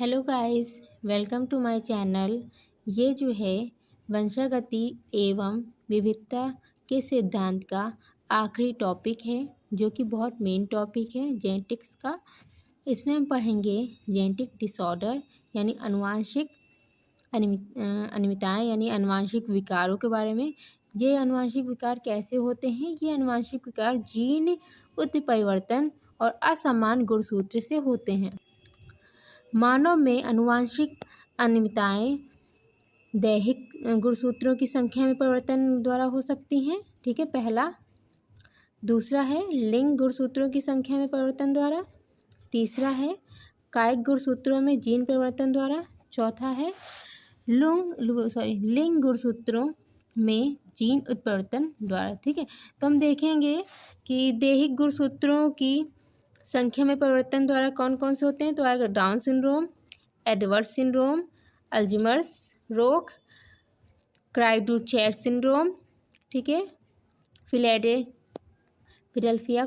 Hello guys, welcome to my channel. ये जो है वंशागति एवं विविधता के सिद्धांत का आखिरी टॉपिक है, जो कि बहुत मेन टॉपिक है जेनेटिक्स का। इसमें हम पढ़ेंगे जेनेटिक डिसऑर्डर यानी अनुवांशिक अनियमितताएं यानी अनुवांशिक विकारों के बारे में। ये अनुवांशिक विकार कैसे होते हैं? ये अनुवांशिक विकार जीन उत्परिवर्तन और असमान गुणसूत्र से होते हैं। मानव में अनुवांशिक अनियमितताएं दैहिक गुणसूत्रों की संख्या में परिवर्तन द्वारा हो सकती हैं। ठीक है, पहला। दूसरा है लिंग गुणसूत्रों की संख्या में परिवर्तन द्वारा। तीसरा है कायिक गुणसूत्रों में जीन परिवर्तन द्वारा। चौथा है लिंग गुणसूत्रों में जीन उत्परिवर्तन द्वारा। ठीक है, तो हम देखेंगे कि दैहिक गुणसूत्रों की संख्या में परिवर्तन द्वारा कौन कौन से होते हैं। तो आएगा down syndrome, Edward syndrome, Alzheimer's रोग, क्राइडूचेर सिंड्रोम, ठीक है, फिलाडेल्फिया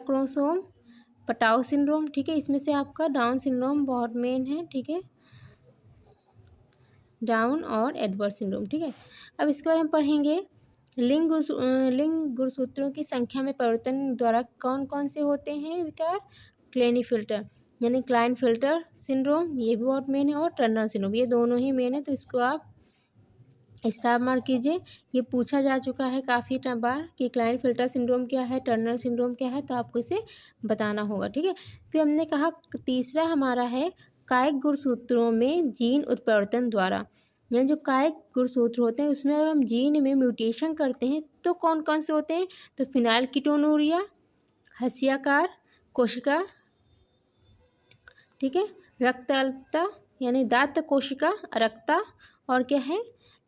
क्रोमोसोम, पटाउ सिंड्रोम। ठीक है, इसमें से आपका डाउन सिंड्रोम बहुत मेन है। ठीक है, डाउन और एडवर्ड सिंड्रोम। ठीक है, अब इसके बारे में पढ़ेंगे। लिंग गुणसूत्रों की संख्या में परिवर्तन द्वारा कौन कौन से होते हैं विकार। क्लेनीफिल्टर यानी क्लाइनफिल्टर सिंड्रोम, ये भी बहुत मेन है, और टर्नर सिंड्रोम, ये दोनों ही मेन है। तो इसको आप स्टार मार्क कीजिए। ये पूछा जा चुका है काफ़ी बार कि क्लाइनफिल्टर सिंड्रोम क्या है, टर्नर सिंड्रोम क्या है, तो आपको इसे बताना होगा। ठीक है, फिर हमने कहा तीसरा हमारा है कायिक गुणसूत्रों में जीन उत्परिवर्तन द्वारा। यानी जो कायिक गुणसूत्र होते हैं उसमें अगर हम जीन में म्यूटेशन करते हैं तो कौन कौन से होते हैं। तो फिनाइलकीटोनुरिया, हस्याकार कोशिका, ठीक है, रक्त अल्पता यानी दात्त कोशिका अरक्ता, और क्या है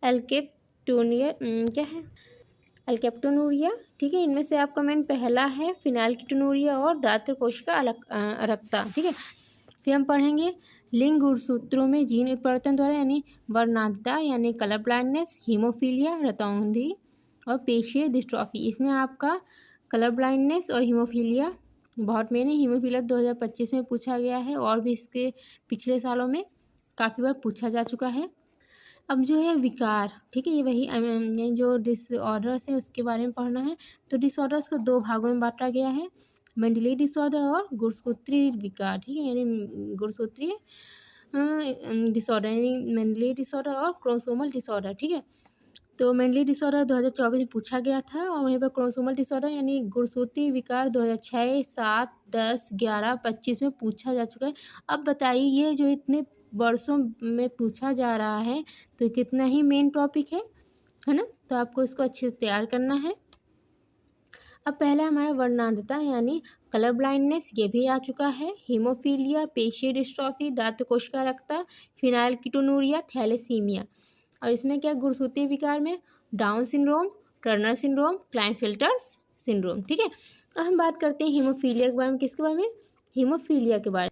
एल्केप्टोनुरिया। ठीक है, इनमें से आपका मेन पहला है फिनाइलकीटोनुरिया और दात्त कोशिका अरक्ता। ठीक है, फिर हम पढ़ेंगे लिंग गुणसूत्रों में जीन परिवर्तन द्वारा यानी वर्णांधता यानी कलर ब्लाइंडनेस, हीमोफीलिया रतौंधी और पेशीय डिस्ट्रॉफी। इसमें आपका कलर ब्लाइंडनेस और हीमोफीलिया बहुत मेन है। हीमोफीलिया 2025 में पूछा गया है, और भी इसके पिछले सालों में काफ़ी बार पूछा जा चुका है। अब जो है विकार, ठीक है, ये वही जो डिसऑर्डर्स है उसके बारे में पढ़ना है। तो डिसऑर्डर्स को दो भागों में बांटा गया है, मेंडली डिसऑर्डर और गुणसूत्रीय विकार। ठीक है, यानी गुणसूत्रीय डिसऑर्डर यानी मेंडली डिसऑर्डर और क्रोमोसोमल डिसऑर्डर। ठीक है, तो मेंडली डिसऑर्डर 2024 में पूछा गया था, और वहीं पर क्रोमोसोमल डिसऑर्डर यानी गुणसूत्रीय विकार 2006, 7, 10, 11, 25 में पूछा जा चुका है। अब बताइए, ये जो इतने वर्षों में पूछा जा रहा है तो कितना ही मेन टॉपिक है ना। तो आपको इसको अच्छे से तैयार करना है। अब पहला हमारा वर्णांधता यानी कलर ब्लाइंडनेस, ये भी आ चुका है। हीमोफीलिया, पेशीय डिस्ट्रॉफी, दात्त कोशिका अरक्ता, फिनाइलकीटोनुरिया, थैलेसीमिया। और इसमें क्या गुणसूत्रीय विकार में Down syndrome, Turner syndrome, Klinefelter's syndrome. ठीक है, अब हम बात करते हैं हीमोफीलिया के बारे में। किसके बारे में? हीमोफीलिया के बारे में।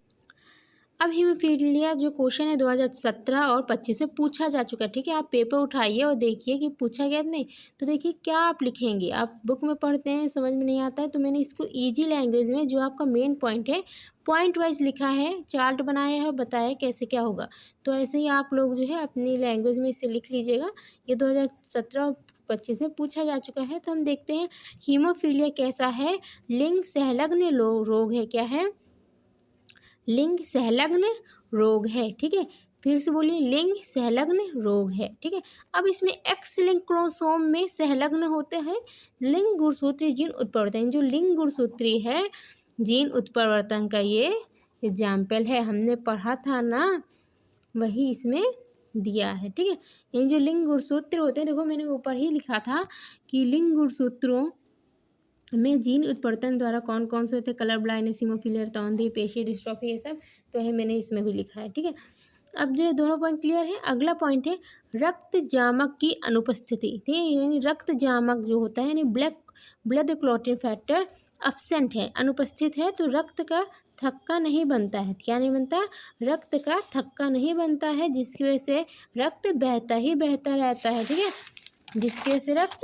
अब हीमोफीलिया जो क्वेश्चन है 2017 और 25 में पूछा जा चुका है। ठीक है, आप पेपर उठाइए और देखिए कि पूछा गया नहीं। तो देखिए क्या आप लिखेंगे। आप बुक में पढ़ते हैं, समझ में नहीं आता है, तो मैंने इसको इजी लैंग्वेज में जो आपका मेन पॉइंट है पॉइंट वाइज लिखा है, चार्ट बनाया है, बताया कैसे क्या होगा। तो ऐसे ही आप लोग जो है अपनी लैंग्वेज में इसे लिख लीजिएगा। ये 2017 और 25 में पूछा जा चुका है। तो हम देखते हैं हीमोफीलिया कैसा है। लिंग सहलग्न रोग है। क्या है? लिंग सहलग्न रोग है। ठीक है, फिर से बोलिए, लिंग सहलग्न रोग है। ठीक है, अब इसमें एक्स लिंक क्रोमोसोम में सहलग्न होते हैं लिंग गुणसूत्रीय जीन उत्परिवर्तन। जो लिंग गुणसूत्रीय है जीन उत्परिवर्तन का ये एग्जाम्पल है, हमने पढ़ा था ना, वही इसमें दिया है। ठीक है, ये जो लिंग गुणसूत्र होते हैं, देखो मैंने ऊपर ही लिखा था कि लिंग गुणसूत्रों में जीन उत्परिवर्तन द्वारा कौन कौन से होते हैं। कलर ब्लाइंडनेस, हीमोफीलिया रतौंधी, पेशीय डिस्ट्रॉफी, ये सब तो है, मैंने इसमें भी लिखा है। ठीक है, अब जो दोनों पॉइंट क्लियर है। अगला पॉइंट है रक्त जामक की अनुपस्थिति। ठीक है, यानी रक्त जामक जो होता है यानी ब्लड क्लॉटिंग फैक्टर एब्सेंट है, अनुपस्थित है, तो रक्त का थक्का नहीं बनता है। क्या नहीं बनता? रक्त का थक्का नहीं बनता है, जिसकी वजह से रक्त बहता ही बहता रहता है। ठीक है, जिसकी वजह से रक्त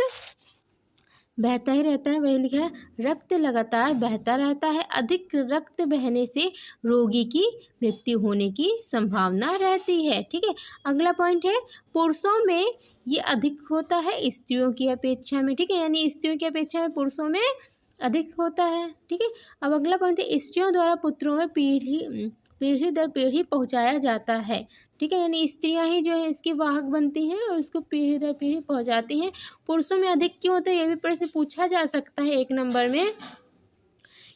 बहता ही रहता है, वही लिखा है। रक्त लगातार बहता रहता है, अधिक रक्त बहने से रोगी की मृत्यु होने की संभावना रहती है। ठीक है, अगला पॉइंट है पुरुषों में ये अधिक होता है स्त्रियों की अपेक्षा में। ठीक है, यानी स्त्रियों की अपेक्षा में पुरुषों में अधिक होता है। ठीक है, अब अगला पॉइंट है स्त्रियों द्वारा पुत्रों में पीढ़ी दर पीढ़ी पहुंचाया जाता है। ठीक है, यानी स्त्रियां ही जो है इसकी वाहक बनती हैं और इसको पीढ़ी दर पीढ़ी पहुंचाती हैं। पुरुषों में अधिक क्यों होता है, ये भी प्रश्न पूछा जा सकता है 1 नंबर में,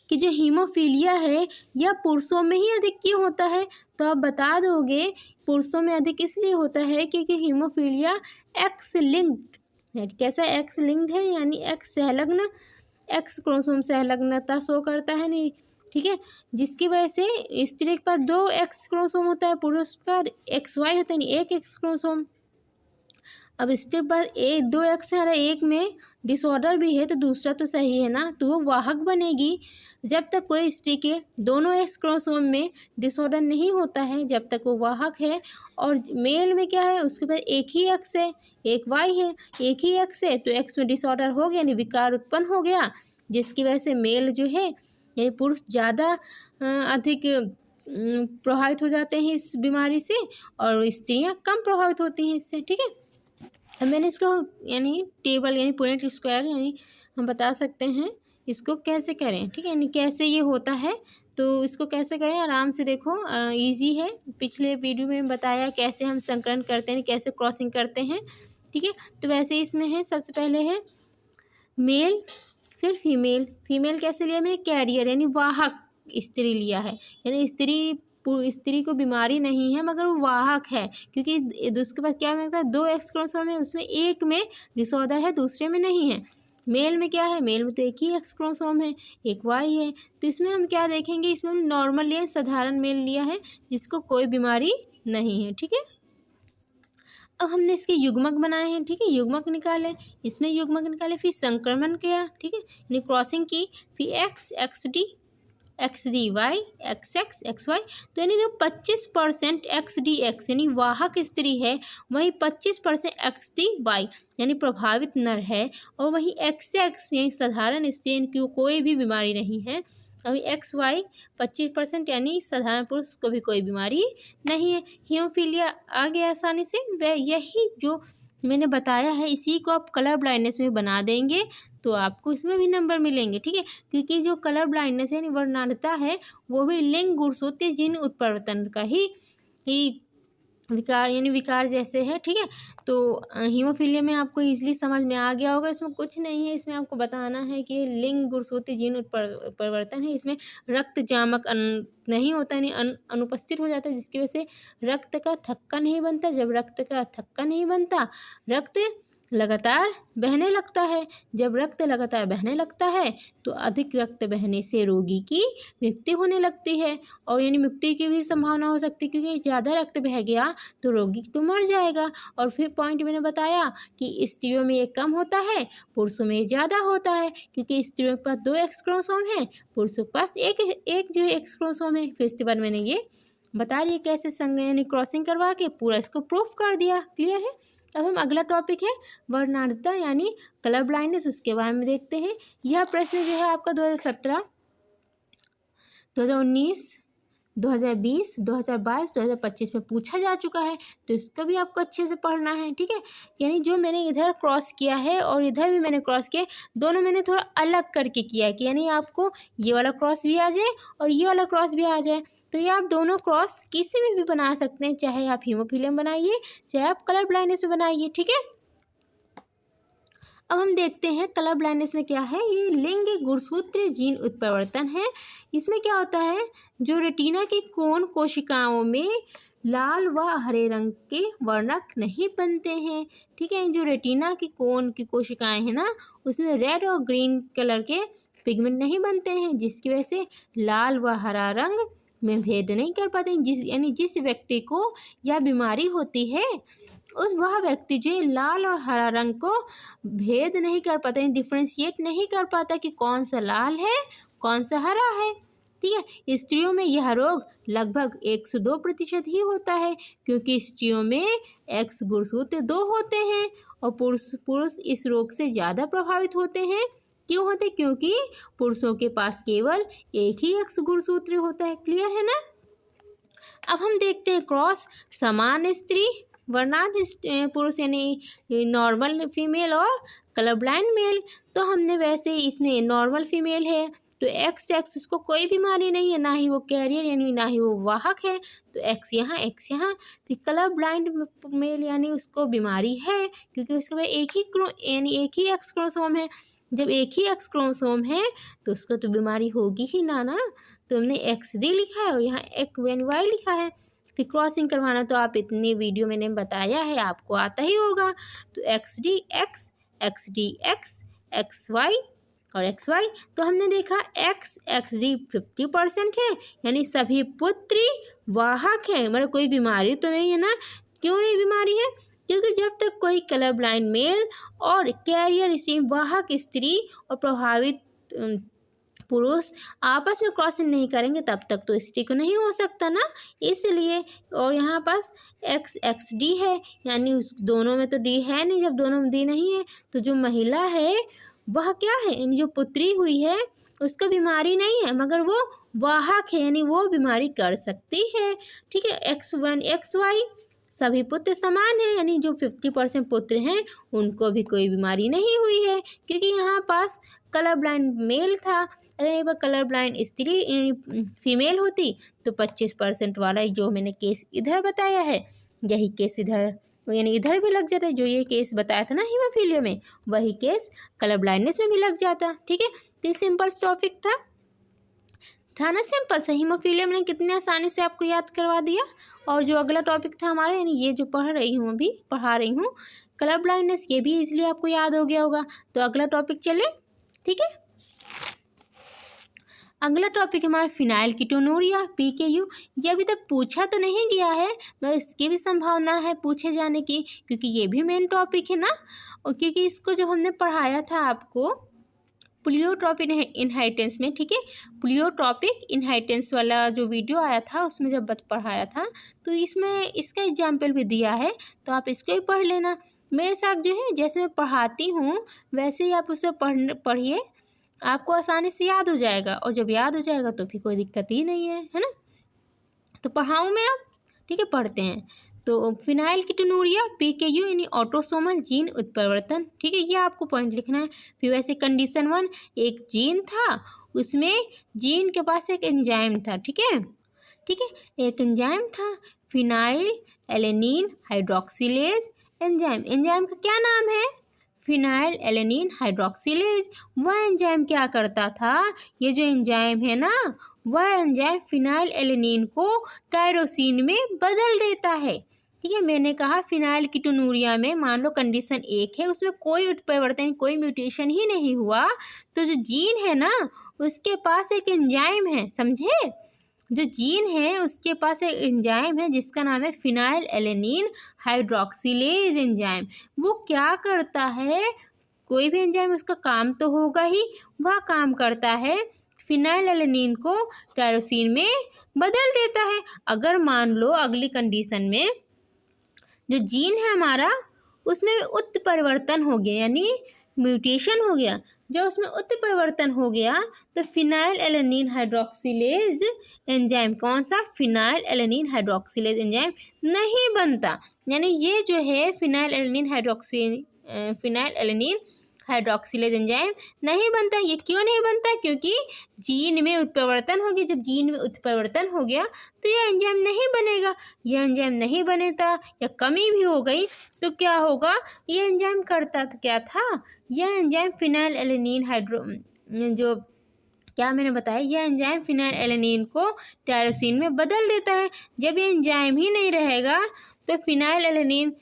कि जो हीमोफीलिया है यह पुरुषों में ही अधिक क्यों होता है। तो आप बता दोगे पुरुषों में अधिक इसलिए होता है क्योंकि हीमोफीलिया एक्स लिंक्ड है। कैसा एक्स लिंक्ड है, यानी एक्स संलग्न, एक्स क्रोमोसोम संलग्नता शो करता है नहीं। ठीक है, जिसकी वजह से स्त्री के पास 2 एक्स क्रोमोसोम होता है, पुरुष का XY होता है, नहीं 1 एक्स क्रोमोसोम। अब इसके बाद 2 एक्स है, एक में डिसऑर्डर भी है तो दूसरा तो सही है ना, तो वो वाहक बनेगी। जब तक कोई स्त्री के दोनों एक्स क्रोमोसोम में डिसऑर्डर नहीं होता है जब तक वो वाहक है। और मेल में क्या है, उसके पास एक ही एक्स है, एक वाई है, एक ही एक्स है, तो एक्स में डिसऑर्डर हो गया, यानी विकार उत्पन्न हो गया, जिसकी वजह से मेल जो है यानी पुरुष ज़्यादा अधिक प्रभावित हो जाते हैं इस बीमारी से और स्त्रियां कम प्रभावित होती हैं इससे। ठीक है, अब मैंने इसको यानी टेबल यानी पॉइंट स्क्वायर यानी हम बता सकते हैं इसको कैसे करें। ठीक है, यानी कैसे ये होता है, तो इसको कैसे करें आराम से देखो, इजी है। पिछले वीडियो में बताया कैसे हम संकरण करते हैं, कैसे क्रॉसिंग करते हैं। ठीक है, तो वैसे इसमें है, सबसे पहले है मेल, फिर फीमेल। फीमेल कैसे लिया मैंने, कैरियर यानी वाहक स्त्री लिया है, यानी स्त्री को बीमारी नहीं है मगर वो वाहक है, क्योंकि उसके पास क्या मिलता है 2 एक्स क्रोमोसोम है, उसमें एक में डिसऑर्डर है दूसरे में नहीं है। मेल में क्या है, मेल में तो एक ही एक्स क्रोमोसोम है, एक वाई है, तो इसमें हम क्या देखेंगे, इसमें हम नॉर्मल लिया, साधारण मेल लिया है जिसको कोई बीमारी नहीं है। ठीक है, अब हमने इसके युग्मक बनाए हैं। ठीक है, युग्मक निकाले, इसमें युग्मक निकाले, फिर संक्रमण किया। ठीक है, यानी क्रॉसिंग की, फिर x x d x d y x x x y, तो यानी जो 25% एक्स डी एक्स यानी वाहक स्त्री है, वही 25% एक्स डी वाई यानी प्रभावित नर है, और वही एक्स एक्स यानी साधारण स्त्री, इनकी कोई भी बीमारी नहीं है। अभी एक्स वाई 25% यानी साधारण पुरुष को भी कोई बीमारी नहीं है। हीमोफीलिया आ गया आसानी से, वह यही जो मैंने बताया है इसी को आप कलर ब्लाइंडनेस में बना देंगे तो आपको इसमें भी नंबर मिलेंगे। ठीक है, क्योंकि जो कलर ब्लाइंडनेस है वर्णांधता है वो भी लिंग गुणसूत्र जीन उत्परिवर्तन का ही विकार यानी विकार जैसे है। ठीक है, तो हीमोफीलिया में आपको इजीली समझ में आ गया होगा, इसमें कुछ नहीं है, इसमें आपको बताना है कि लिंग गुणसूत्र जीन उत्परिवर्तन है, इसमें रक्त जामक नहीं होता यानी अनुपस्थित हो जाता है, जिसकी वजह से रक्त का थक्का नहीं बनता। जब रक्त का थक्का नहीं बनता, रक्त लगातार बहने लगता है। जब रक्त लगातार बहने लगता है तो अधिक रक्त बहने से रोगी की मृत्यु होने लगती है, और यानी मृत्यु की भी संभावना हो सकती है, क्योंकि ज़्यादा रक्त बह गया तो रोगी तो मर जाएगा। और फिर पॉइंट मैंने बताया कि स्त्रियों में ये कम होता है, पुरुषों में ज़्यादा होता है, क्योंकि स्त्रियों के पास 2 एक्स क्रोमोसोम है, पुरुषों के पास एक जो एक्स क्रोमोसोम है। फिर इसके बाद मैंने ये बता रही है कैसे संग यानी क्रॉसिंग करवा के पूरा इसको प्रूफ कर दिया। क्लियर है, अब हम अगला टॉपिक है वर्णांधता यानी कलर ब्लाइंडनेस, उसके बारे में देखते हैं। यह प्रश्न जो है आपका 2017, 2019, 2020, 2022, 2025 में पूछा जा चुका है, तो इसको भी आपको अच्छे से पढ़ना है। ठीक है, यानी जो मैंने इधर क्रॉस किया है और इधर भी मैंने क्रॉस किया, दोनों मैंने थोड़ा अलग करके किया है कि यानी आपको ये वाला क्रॉस भी आ जाए और ये वाला क्रॉस भी आ जाए। तो ये आप दोनों क्रॉस किसी में भी बना सकते हैं, चाहे आप हीमोफीलिया में बनाइए चाहे आप कलर ब्लाइंडनेस में बनाइए। ठीक है, अब हम देखते हैं कलर ब्लाइंडनेस में क्या है। ये लिंग गुणसूत्र जीन उत्परिवर्तन है। इसमें क्या होता है, जो रेटिना की कोन कोशिकाओं में लाल व हरे रंग के वर्णक नहीं बनते हैं। ठीक है, जो रेटिना की कोन की कोशिकाएं हैं ना, उसमें रेड और ग्रीन कलर के पिगमेंट नहीं बनते हैं, जिसकी वजह से लाल व हरा रंग में भेद नहीं कर पाते हैं। यानी जिस व्यक्ति को यह बीमारी होती है वह व्यक्ति जो लाल और हरा रंग को भेद नहीं कर पाता, डिफ्रेंशिएट नहीं कर पाता कि कौन सा लाल है कौन सा हरा है। ठीक है। स्त्रियों में यह रोग लगभग 102% ही होता है, क्योंकि स्त्रियों में एक्स गुणसूत्र 2 होते हैं और पुरुष इस रोग से ज़्यादा प्रभावित होते हैं। क्यों होते? क्योंकि पुरुषों के पास केवल एक ही एक्स गुणसूत्र होता है। क्लियर है ना? अब हम देखते हैं क्रॉस समान स्त्री वर्णांध पुरुष यानी नॉर्मल फीमेल और कलर ब्लाइंड मेल। तो हमने वैसे इसमें नॉर्मल फीमेल है तो एक्स उसको कोई बीमारी नहीं है, ना ही वो कैरियर यानी ना ही वो वाहक है, तो एक्स यहाँ एक्स यहाँ। फिर कलर ब्लाइंड मेल यानी उसको बीमारी है क्योंकि उसके पास एक ही एक्स क्रोमोसोम है। जब एक ही एक्स क्रोमोसोम है तो उसको तो बीमारी होगी ही ना। तो हमने एक्स डी लिखा है और यहाँ एक वाई लिखा है। फिर क्रॉसिंग करवाना तो आप इतनी वीडियो मैंने बताया है आपको आता ही होगा। तो x d x d x y और एक्स वाई। तो हमने देखा एक्स डी 50% है, यानी सभी पुत्री वाहक है, मतलब कोई बीमारी तो नहीं है ना। क्यों नहीं बीमारी है? क्योंकि जब तक कोई कलर ब्लाइंड मेल और कैरियर स्त्री वाहक स्त्री और प्रभावित पुरुष आपस में क्रॉसिंग नहीं करेंगे तब तक तो स्त्री को नहीं हो सकता ना, इसलिए। और यहाँ पास एक्स डी है, यानी उस दोनों में तो डी है नहीं। जब दोनों में डी नहीं है तो जो महिला है वह क्या है, यानी जो पुत्री हुई है उसका बीमारी नहीं है, मगर वो वाहक है, यानी वो बीमारी कर सकती है। ठीक है। X1 XY सभी पुत्र समान है, यानी जो 50% पुत्र हैं उनको भी कोई बीमारी नहीं हुई है, क्योंकि यहाँ पास कलर ब्लाइंड मेल था। अरे वह कलर ब्लाइंड स्त्री फीमेल होती तो 25% वाला जो मैंने केस इधर बताया है यही केस इधर, यानी इधर भी लग जाता है। जो ये केस बताया था ना हीमोफीलिया में, वही केस कलर ब्लाइंडनेस में भी लग जाता। ठीक है। तो ये सिंपल टॉपिक था ना, सिंपल सा। हीमोफीलिया मैंने कितनी आसानी से आपको याद करवा दिया। और जो अगला टॉपिक था हमारा, यानी ये जो पढ़ा रही हूँ कलर ब्लाइंडनेस, ये भी इजीली आपको याद हो गया होगा। तो अगला टॉपिक चले। ठीक है। अगला टॉपिक हमारा फिनाइल कीटोनुरिया PKU। ये अभी तक पूछा तो नहीं गया है, मगर इसकी भी संभावना है पूछे जाने की, क्योंकि ये भी मेन टॉपिक है ना। और क्योंकि इसको जब हमने पढ़ाया था आपको प्लियोट्रॉपिक इनहेरिटेंस में, ठीक है, प्लियोट्रॉपिक इनहेरिटेंस वाला जो वीडियो आया था उसमें जब पढ़ाया था तो इसमें इसका एग्जाम्पल भी दिया है, तो आप इसको ही पढ़ लेना। मेरे साथ जो है जैसे मैं पढ़ाती हूँ वैसे ही आप उसे पढ़िए, आपको आसानी से याद हो जाएगा। और जब याद हो जाएगा तो फिर कोई दिक्कत ही नहीं है ना। तो पढ़ाऊँ मैं अब? ठीक है, पढ़ते हैं। तो फिनाइल कीटोनुरिया PKU यानी ऑटोसोमल जीन उत्परिवर्तन। ठीक है, ये आपको पॉइंट लिखना है। फिर वैसे कंडीशन 1 एक जीन था, उसमें जीन के पास एक एंजाइम था। ठीक है, एक एंजाइम था phenyl alanine hydroxylase enzyme. Enzyme का क्या नाम है? Phenyl alanine hydroxylase. वह एंजाइम क्या करता था? ये जो एंजाइम है ना, वह एंजाइम फिनाइल एलेनिन को टायरोसिन में बदल देता है। ठीक है, मैंने कहा फिनाइल कीटोनुरिया में मान लो कंडीशन 1 है, उसमें कोई उत्परिवर्तन कोई म्यूटेशन ही नहीं हुआ, तो जो जीन है ना उसके पास एक एंजाइम है, समझे? जो जीन है उसके पास एक एंजाइम है जिसका नाम है फिनाइल एलेनिन हाइड्रोक्सिलेज एंजाइम। वो क्या करता है? कोई भी एंजाइम उसका काम तो होगा ही, वह काम करता है फिनाइल एलेनिन को टायरोसिन में बदल देता है। अगर मान लो अगली कंडीशन में जो जीन है हमारा उसमें उत्परिवर्तन हो गया, यानी म्यूटेशन हो गया, जब उसमें उत्परिवर्तन हो गया तो फिनाइल एलेनिन हाइड्रोक्सिलेज एंजाइम, कौन सा? फिनाइल एलेनिन हाइड्रोक्सिलेज एंजाइम नहीं बनता। यानी ये जो है फिनाइल एलेनिन हाइड्रोक्सिलेज एंजाइम नहीं बनता। ये क्यों नहीं बनता? क्योंकि जीन में उत्परिवर्तन हो गया। जब जीन में उत्परिवर्तन हो गया तो यह एंजाइम नहीं बनेगा। यह एंजाइम नहीं बनेगा या कमी भी हो गई तो क्या होगा? ये एंजाइम करता तो क्या था? यह एंजाइम फिनाइल एलेनिन जो क्या मैंने बताया, यह एंजाइम फिनाइल एलेनिन को टायरोसिन में बदल देता है। जब ये एंजाइम ही नहीं रहेगा तो फिनाइल एलेनिन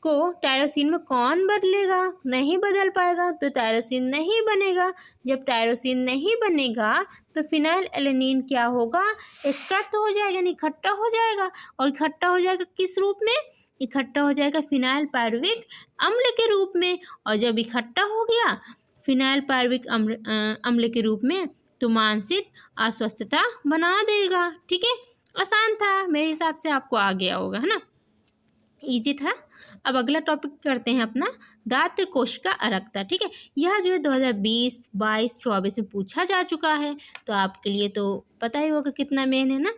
को टायरोसिन में कौन बदलेगा? नहीं बदल पाएगा, तो टायरोसिन नहीं बनेगा। जब टायरोसिन नहीं बनेगा तो फिनाइल एलेनिन क्या होगा? एकत्र हो जाएगा, यानी इकट्ठा हो जाएगा। और इकट्ठा हो जाएगा किस रूप में? इकट्ठा हो जाएगा फिनाइल पायरुविक अम्ल के रूप में। और जब इकट्ठा हो गया फिनाइल पायरुविक अम्ल के रूप में तो मानसिक अस्वस्थता बना देगा। ठीक है, आसान था, मेरे हिसाब से आपको आ गया होगा, है ना, इजी था। अब अगला टॉपिक करते हैं अपना दात्र कोशिका अरक्ता। ठीक है, यह जो है 2020, 22, 24 में पूछा जा चुका है, तो आपके लिए तो पता ही होगा कितना मेन है ना।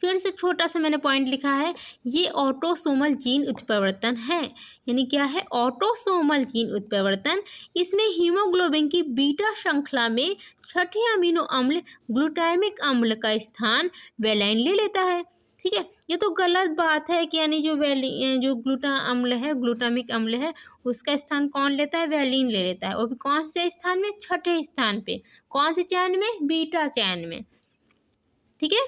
फिर से छोटा सा मैंने पॉइंट लिखा है, ये ऑटोसोमल जीन उत्परिवर्तन है। यानी क्या है, ऑटोसोमल जीन उत्परिवर्तन। इसमें हीमोग्लोबिन की बीटा श्रृंखला में छठे अमीनो अम्ल ग्लूटामिक अम्ल का स्थान वेलाइन ले लेता है। ठीक है, ये तो गलत बात है कि यानी जो ग्लूटा अम्ल है, ग्लूटामिक अम्ल है, उसका स्थान कौन लेता है, वेलिन ले लेता है। और भी कौन से स्थान में, छठे स्थान पे। कौन से चैन में, बीटा चैन में। ठीक है,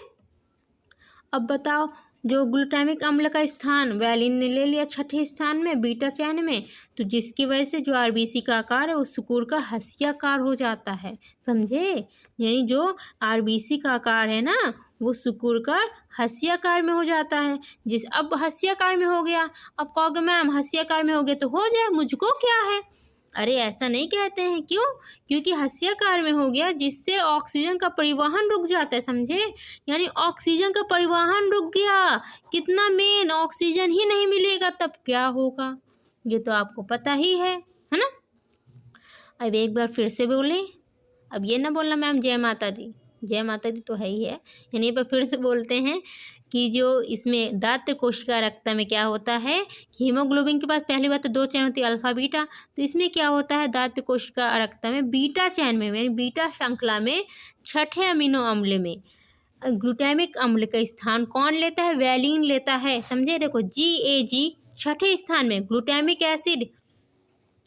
अब बताओ, जो ग्लूटामिक अम्ल का स्थान वैलिन ने ले लिया छठे स्थान में, बीटा चैन में, तो जिसकी वजह से जो आरबीसी का आकार है वो सिकुड़ कर हंसियाकार हो जाता है। समझे, यानी जो आरबीसी का आकार है ना, वो सिकुड़ कर हंसियाकार में हो जाता है। अब हंसियाकार में हो गया, अब कहोगे मैम हंसियाकार में हो गया तो हो जाए, मुझको क्या है। अरे ऐसा नहीं कहते हैं, क्यों, क्योंकि हंसियाकार में हो गया जिससे ऑक्सीजन का परिवहन रुक जाता है। समझे, यानी ऑक्सीजन का परिवहन रुक गया, कितना मेन, ऑक्सीजन ही नहीं मिलेगा तब क्या होगा, ये तो आपको पता ही है ना। अब एक बार फिर से बोले, अब ये ना बोलना मैम जय माता दी, जय माता दी तो है ही है। यानी पर फिर से बोलते हैं कि जो इसमें दात्र कोशिका रक्ता में क्या होता है, हीमोग्लोबिन के पास पहली बात तो दो चैन होती है, अल्फा बीटा। तो इसमें क्या होता है, दात्र कोशिका रक्ता में बीटा चैन में, यानी बीटा श्रृंखला में छठे अमीनो अम्ल में ग्लूटामिक अम्ल का स्थान कौन लेता है, वैलिन लेता है। समझे, देखो GAG छठे स्थान में, ग्लूटामिक एसिड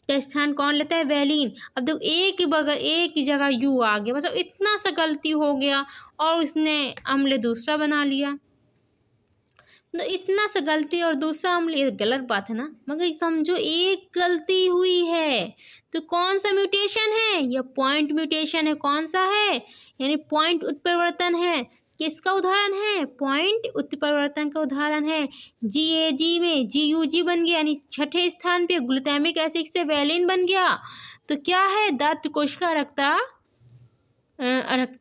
का स्थान कौन लेता है, वैलिन। अब देखो एक जगह यू आ गया, मतलब इतना सा गलती हो गया और उसने अम्ल दूसरा बना लिया, तो इतना सा गलती और दूसरा अम्ल, ये गलत बात है ना। मगर समझो एक गलती हुई है तो कौन सा म्यूटेशन है, यह पॉइंट म्यूटेशन है। कौन सा है, यानी पॉइंट उत्परिवर्तन है। किसका उदाहरण है, पॉइंट उत्परिवर्तन का उदाहरण है। GAG में GUG बन गया, यानी छठे स्थान पे ग्लूटामिक एसिड से वैलिन बन गया, तो क्या है, दात्र कोशिका रखता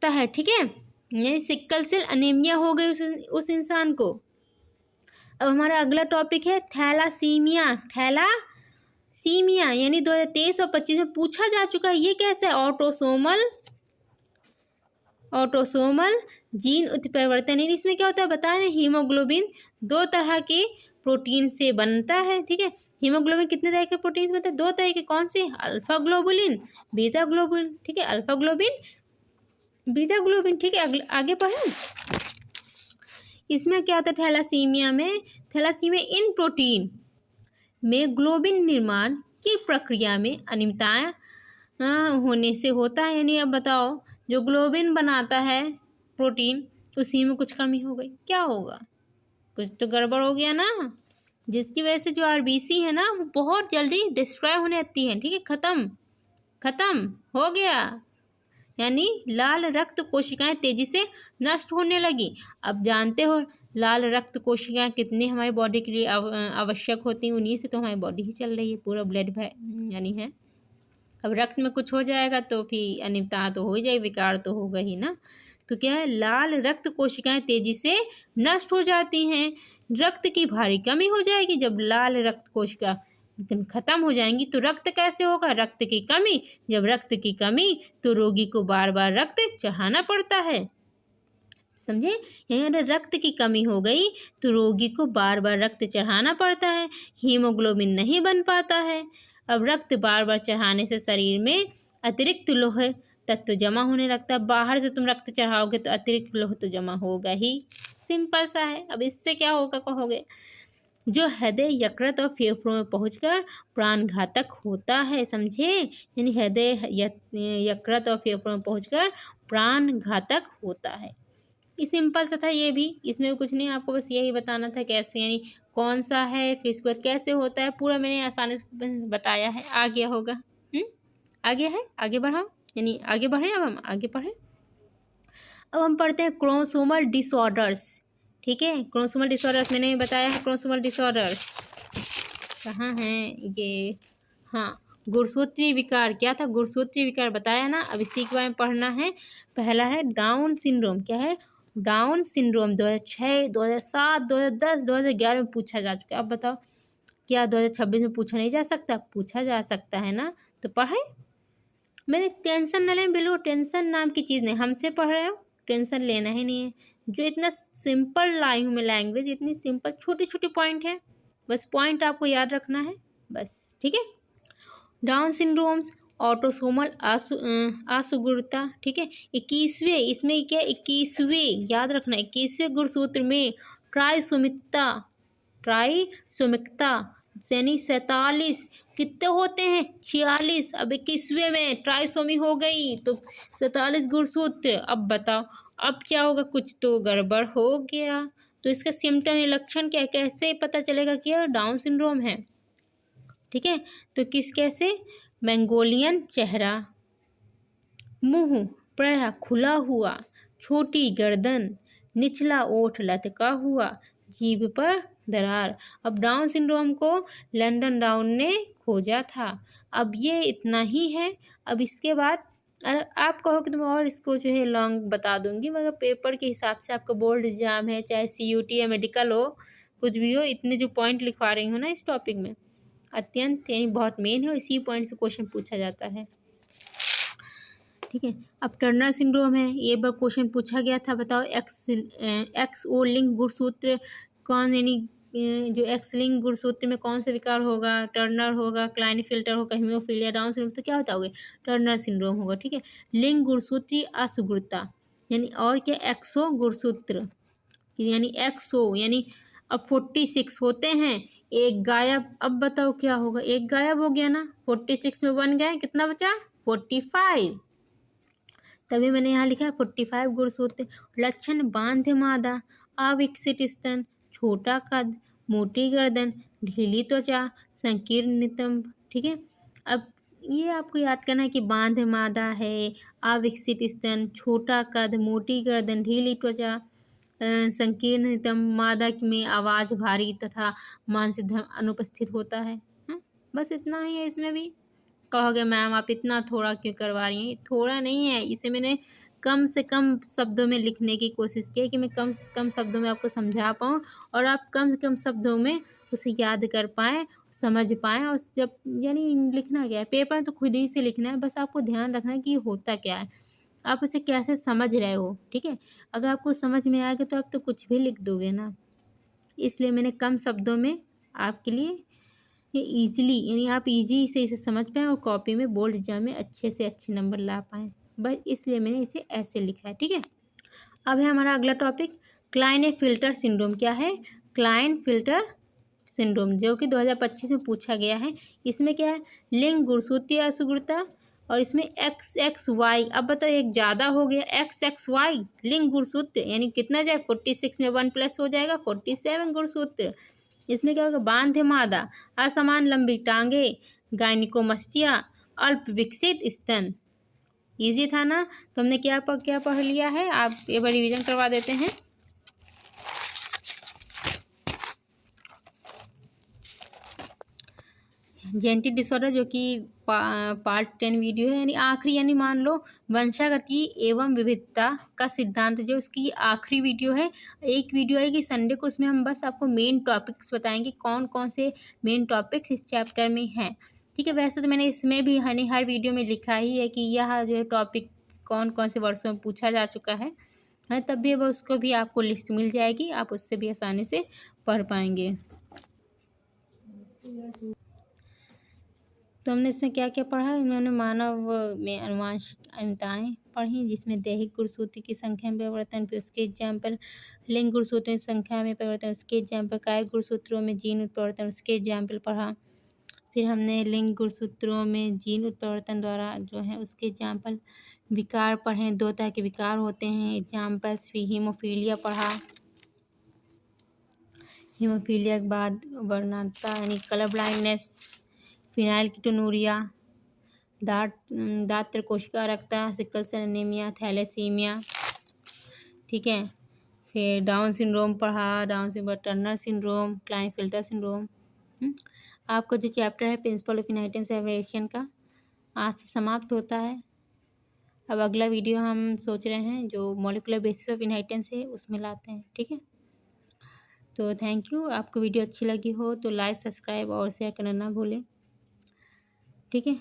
है। ठीक है, यानी सिक्कल सेल अनीमिया हो गई उस इंसान को। अब हमारा अगला टॉपिक है थैलासीमिया। थैलासीमिया यानी 2023 और 25 में पूछा जा चुका है। ये कैसा है, ऑटोसोमल जीन उत्परिवर्तन। इसमें क्या होता है बताया ना, हीमोग्लोबिन दो तरह के प्रोटीन से बनता है। ठीक है, हीमोग्लोबिन कितने तरह के प्रोटीन से बनता है, दो तरह के। कौन से, अल्फा ग्लोबुलिन, बीटा ग्लोबुलिन। ठीक है, अल्फा ग्लोबिन, बीटा ग्लोबिन। ठीक है, आगे पढ़ें। इसमें क्या होता है, थैलासीमिया इन प्रोटीन में ग्लोबिन निर्माण की प्रक्रिया में अनियमितताएं होने से होता है। यानी अब बताओ, जो ग्लोबिन बनाता है प्रोटीन, उसी में कुछ कमी हो गई, क्या होगा, कुछ तो गड़बड़ हो गया ना, जिसकी वजह से जो आरबीसी है ना, वो बहुत जल्दी डिस्ट्रॉय होने लगती है। ठीक है, खत्म हो गया, यानी लाल रक्त कोशिकाएं तेजी से नष्ट होने लगी। अब जानते हो लाल रक्त कोशिकाएं कितनी हमारी बॉडी के लिए आवश्यक होती हैं, उन्हीं से तो हमारी बॉडी ही चल रही है, पूरा ब्लड यानी है। अब रक्त में कुछ हो जाएगा तो फिर अनियमितता तो हो ही जाएगी, विकार तो होगा ही ना। तो क्या है, लाल रक्त कोशिकाएं तेजी से नष्ट हो जाती हैं, रक्त की भारी कमी हो जाएगी। जब लाल रक्त कोशिका खत्म हो जाएंगी तो रक्त कैसे होगा, रक्त की कमी। जब रक्त की कमी तो रोगी को बार बार रक्त चढ़ाना पड़ता है। समझे, यानी रक्त की कमी हो गई तो रोगी को बार बार रक्त चढ़ाना पड़ता है, हीमोग्लोबिन नहीं बन पाता है। अब रक्त बार बार चढ़ाने से शरीर में अतिरिक्त लौह तत्व जमा होने लगता है। बाहर से तुम रक्त चढ़ाओगे तो अतिरिक्त लौह तो जमा होगा ही, सिंपल सा है। अब इससे क्या होगा कहोगे, जो हृदय, यकृत और फेफड़ों में पहुंचकर प्राणघातक होता है। समझे, यानी हृदय, यकृत और फेफड़ों में पहुंचकर प्राणघातक होता है। ये सिंपल सा था ये भी, इसमें भी कुछ नहीं, आपको बस यही बताना था कैसे, यानी कौन सा है, फिर इसके बाद कैसे होता है, पूरा मैंने आसानी से बताया है। आ गया होगा, आ गया है, आगे बढ़ाओ, यानी आगे बढ़ें। अब हम आगे पढ़ें। अब हम पढ़ते हैं क्रोमोसोमल डिसऑर्डर्स। ठीक है, क्रोमोसोमल डिसऑर्डर्स मैंने बताया है। क्रोमोसोमल डिसऑर्डर्स कहाँ हैं ये, हाँ, गुणसूत्रीय विकार क्या था, गुणसूत्रीय विकार बताया ना। अब इसी के बारे में पढ़ना है। पहला है डाउन सिंड्रोम। क्या है, डाउन सिंड्रोम 2006, 2007, 2010, 2011 में पूछा जा चुका है। अब बताओ क्या 2026 में पूछा नहीं जा सकता? पूछा जा सकता है ना, तो पढ़े। मैंने टेंशन न लें, बिल्कुल टेंशन नाम की चीज़ नहीं, हमसे पढ़ रहे हो, टेंशन लेना ही नहीं है। जो इतना सिंपल लाई हूँ मैं लैंग्वेज, इतनी सिंपल छोटी छोटी पॉइंट है, बस पॉइंट आपको याद रखना है बस, ठीक है। डाउन सिंड्रोम्स, ऑटोसोमल असुगुणता, ठीक है। 21वें, इसमें क्या 21वें याद रखना, 21वें गुणसूत्र में ट्राइसोमिकता यानी 47 कितने होते हैं, 46। अब 21वें में ट्राइसोमी हो गई तो 47 गुणसूत्र। अब बताओ अब क्या होगा, कुछ तो गड़बड़ हो गया। तो इसका सिम्टम लक्षण क्या है, कैसे पता चलेगा कि यह डाउन सिंड्रोम है, ठीक है। तो कैसे, मंगोलियन चेहरा, मुंह प्रायः खुला हुआ, छोटी गर्दन, निचला ओठ लटका हुआ, जीभ पर दरार। अब डाउन सिंड्रोम को लंदन डाउन ने खोजा था। अब ये इतना ही है। अब इसके बाद आप कहो कि तुम और इसको जो है लॉन्ग बता दूंगी, मगर पेपर के हिसाब से आपका बोर्ड एग्जाम है, चाहे CUT या मेडिकल हो, कुछ भी हो, इतने जो पॉइंट लिखवा रही हूँ ना इस टॉपिक में, अत्यंत यानी बहुत मेन है और इसी पॉइंट से क्वेश्चन पूछा जाता है, ठीक है। अब टर्नर सिंड्रोम है, ये बार क्वेश्चन पूछा गया था। बताओ XO लिंक गुणसूत्र कौन, यानी जो X लिंक गुणसूत्र में कौन सा विकार होगा, टर्नर होगा, क्लाइनफिल्टर होगा, हीमोफीलिया, डाउन सिंड्रोम, तो क्या बताओगे, टर्नर सिंड्रोम होगा, ठीक है। लिंक गुणसूत्रीय असुगुणता यानी और क्या, XO गुणसूत्र यानी XO यानी अब 46 होते हैं, एक गायब। अब बताओ क्या होगा, एक गायब हो गया ना, 46 में 1 गए, कितना बचा, 45। तभी मैंने यहाँ लिखा है 45 गुणसूत्र। लक्षण बांध मादा, अविकसित स्तन, छोटा कद, मोटी गर्दन, ढीली त्वचा, संकीर्ण नितंब, ठीक है। अब ये आपको याद करना है कि बांध मादा है, अविकसित स्तन, छोटा कद, मोटी गर्दन, ढीली त्वचा, संकीर्ण नितंब। मादा में आवाज़ भारी तथा मानसिक धर्म अनुपस्थित होता है। बस इतना ही है इसमें भी। कहोगे मैम आप इतना थोड़ा क्यों करवा रही हैं, थोड़ा नहीं है, इसे मैंने कम से कम शब्दों में लिखने की कोशिश की है कि मैं कम से कम शब्दों में आपको समझा पाऊँ और आप कम से कम शब्दों में उसे याद कर पाएँ, समझ पाएँ। और जब यानी लिखना क्या है, पेपर तो खुद ही से लिखना है, बस आपको ध्यान रखना है कि ये होता क्या है, आप उसे कैसे समझ रहे हो, ठीक है। अगर आपको समझ में आएगा तो आप तो कुछ भी लिख दोगे ना, इसलिए मैंने कम शब्दों में आपके लिए ये ईजिली यानी आप ईजी से इसे समझ पाएँ और कॉपी में बोर्ड एग्जाम में अच्छे से अच्छे नंबर ला पाएँ, बस इसलिए मैंने इसे ऐसे लिखा है, ठीक है। अब है हमारा अगला टॉपिक क्लाइनेफिल्टर सिंड्रोम। क्या है, क्लाइनेफिल्टर सिंड्रोम, जो कि 2025 में पूछा गया है। इसमें क्या है, लिंग गुणसूत्रीय असुगुणता और इसमें XXY। अब बताओ एक ज़्यादा हो गया, XXY लिंग गुणसूत्र यानी कितना जाए, 46 में 1 प्लस हो जाएगा, 47 गुणसूत्र। इसमें क्या होगा, बांध मादा, असमान लंबी टांगे, गायनिकोमस्टिया, अल्प विकसित स्तन। इजी था ना, तो हमने क्या पढ़ लिया है, आप एक बार रिवीजन करवा देते हैं। जेनेटिक डिसऑर्डर जो कि पार्ट 10 वीडियो है, यानी आखिरी, यानी मान लो वंशागति एवं विविधता का सिद्धांत, जो उसकी आखिरी वीडियो है। एक वीडियो आएगी संडे को, उसमें हम बस आपको मेन टॉपिक्स बताएंगे, कौन कौन से मेन टॉपिक्स इस चैप्टर में हैं, ठीक है। वैसे तो मैंने इसमें भी हर वीडियो में लिखा ही है कि यह जो है टॉपिक कौन कौन से वर्षों में पूछा जा चुका है, तब भी वो उसको भी आपको लिस्ट मिल जाएगी, आप उससे भी आसानी से पढ़ पाएंगे। तो हमने इसमें क्या क्या पढ़ा, इन्होंने मानव में अनुवांशिकताएँ पढ़ी, जिसमें दैहिक गुणसूत्र की संख्या में परिवर्तन, फिर उसके एग्जाम्पल, लिंग गुणसूत्रों की संख्या में परिवर्तन, उसके एग्जाम्पल, कायिक गुणसूत्रों में जीन उत्परिवर्तन, उसके एग्जाम्पल पढ़ा। फिर हमने लिंग गुणसूत्रों में जीन उत्परिवर्तन द्वारा जो है उसके एग्जाम्पल, विकार पढ़े, 2 तरह के विकार होते हैं, एग्जाम्पल्स, फिर हीमोफीलिया पढ़ा। हीमोफीलिया के बाद वर्णनता यानी कलर ब्लाइंडनेस, फिनाइलकीटोनुरिया, दात्र कोशिका रक्ता, सिकल सेल एनीमिया, थैलेसीमिया, ठीक है। फिर डाउन सिंड्रोम पढ़ा, Down syndrome, Turner syndrome, Klinefelter syndrome. आपका जो चैप्टर है प्रिंसिपल ऑफ इनहेरिटेंस एविएशन का आज से समाप्त होता है। अब अगला वीडियो हम सोच रहे हैं जो मॉलिक्यूलर बेसिस ऑफ इनहेरिटेंस है उसमें लाते हैं, ठीक है। तो थैंक यू। आपको वीडियो अच्छी लगी हो तो लाइक, सब्सक्राइब और शेयर करना ना भूलें, ठीक है।